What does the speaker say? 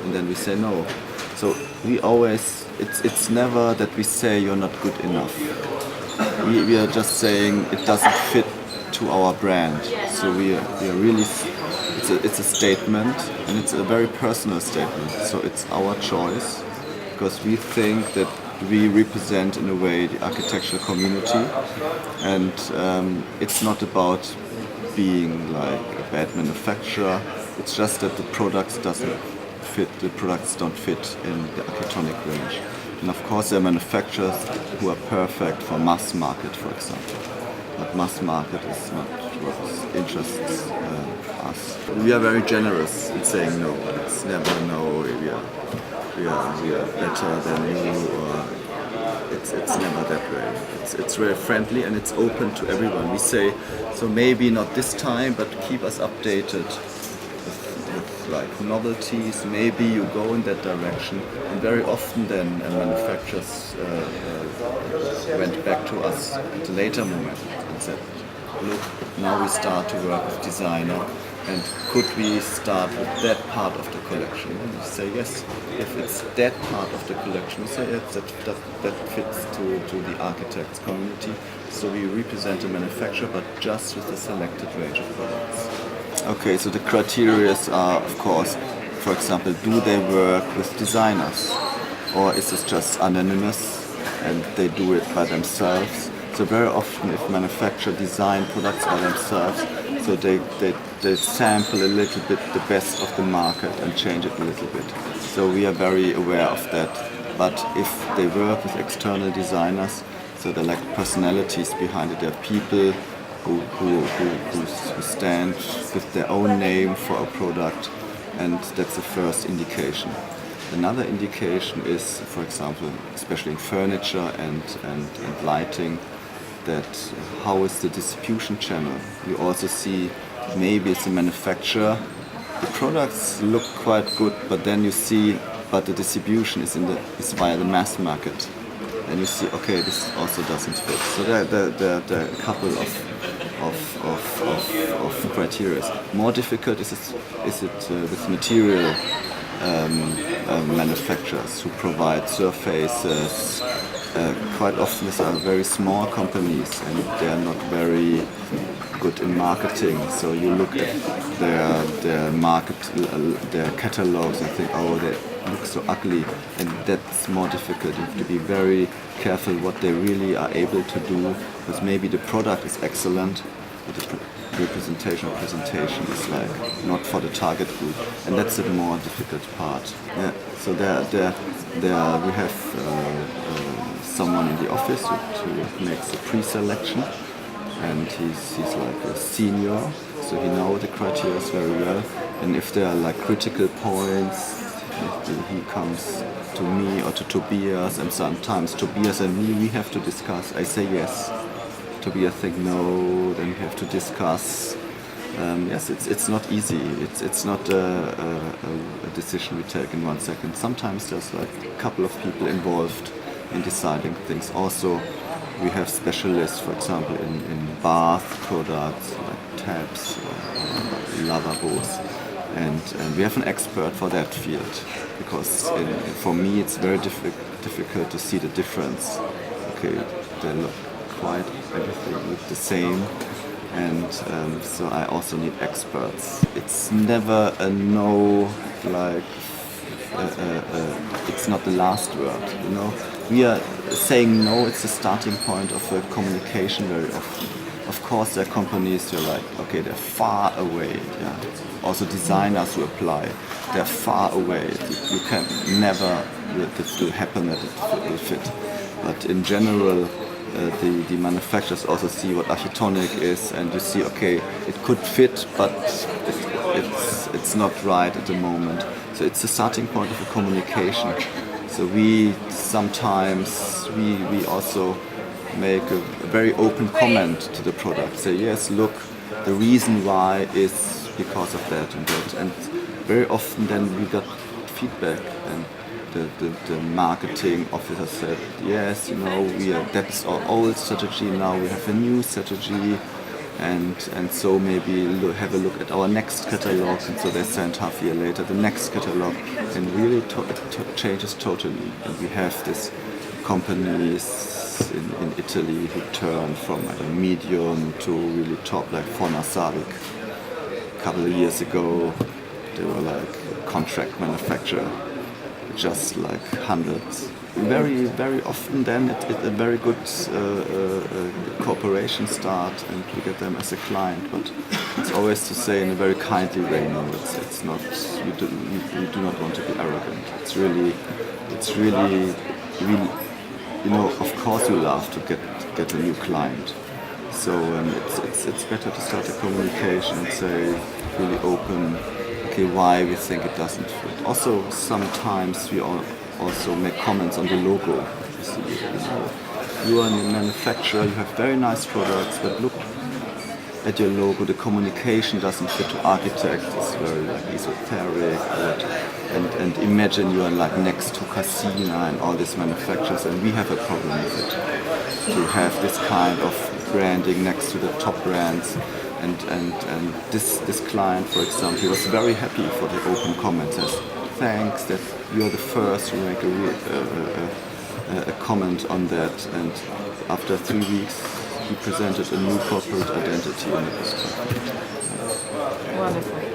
and then we say no. So we always, it's never that we say you're not good enough. We are just saying it doesn't fit to our brand. So we are really, it's a statement, and it's a very personal statement. So it's our choice, because we think that we represent in a way the architectural community, and it's not about being like a bad manufacturer. It's just that the products don't fit in the Architectonic range. And of course there are manufacturers who are perfect for mass market, for example. But mass market is not what interests us. We are very generous in saying no. It's never no, we are better than you, or it's never that way. It's very friendly, and it's open to everyone. We say, so maybe not this time, but keep us updated with like novelties. Maybe you go in that direction. And very often then manufacturers went back to us at a later moment and said, look, now we start to work with designer, and could we start with that part of the collection? And we say yes. If it's that part of the collection, we say yes, that fits to the architects community. So we represent a manufacturer, but just with a selected range of products. Okay, so the criteria are, of course, for example, do they work with designers? Or is this just anonymous and they do it by themselves? So very often if manufacturers design products by themselves, so they sample a little bit the best of the market and change it a little bit. So we are very aware of that. But if they work with external designers, so they're like personalities behind it, they're people who stand with their own name for a product, and that's the first indication. Another indication is, for example, especially in furniture and lighting, that how is the distribution channel. You also see maybe it's a manufacturer, the products look quite good, but then you see, but the distribution is via the mass market, and you see, okay, this also doesn't fit. So there are a couple of criteria. More difficult is it with material manufacturers who provide surfaces. Quite often these are very small companies, and they are not very good in marketing. So you look at their catalogs and think, oh, they look so ugly, and that's more difficult. You have to be very careful what they really are able to do, because maybe the product is excellent, but the presentation is like not for the target group, and that's the more difficult part. Yeah. So we have someone in the office who makes a pre-selection, and he's like a senior, so he knows the criteria very well. And if there are like critical points, he comes to me or to Tobias, and sometimes Tobias and me, we have to discuss. I say yes, Tobias think no, then we have to discuss. Yes, it's not easy. It's not a decision we take in 1 second. Sometimes there's like a couple of people involved in deciding things. Also, we have specialists, for example, in bath products like taps, lavabos, and we have an expert for that field, because for me it's very difficult to see the difference. Okay, they look everything look the same, and so I also need experts. It's never a no, like it's not the last word, you know. We are saying no, it's the starting point of a communication very often. Of course there are companies who are like, okay, they're far away, yeah. Also designers who apply, they're far away. You can never, it will happen that it will fit. But in general, the manufacturers also see what Architectonic is, and you see, okay, it could fit, but it's not right at the moment. So it's the starting point of a communication. So we sometimes we also make a very open comment to the product. Say, yes, look, the reason why is because of that and that. And very often then we got feedback, and the marketing officer said, yes, you know, that's our old strategy, now we have a new strategy, and so maybe have a look at our next catalog, and so they send half a year later the next catalog, and really it changes totally. And we have this companies in Italy who turn from like a medium to really top, like Forna Savic. A couple of years ago, they were like a contract manufacturer, just like hundreds. Very often then it's a very good cooperation start, and we get them as a client. But it's always to say in a very kindly way. No, it's not. You do not want to be arrogant. It's really, you know. Of course, you love to get a new client. So it's better to start a communication and say really open. Okay, why we think it doesn't fit. Also, sometimes we also make comments on the logo. You are a manufacturer, you have very nice products, but look at your logo, the communication doesn't fit to architect, it's very like esoteric, and imagine you are like next to Cassina and all these manufacturers, and we have a problem with it. To have this kind of branding next to the top brands. And this client, for example, he was very happy for the open comments. Says, thanks that you are the first to make a comment on that. And after 3 weeks, he presented a new corporate identity, and it was perfect. Wonderful.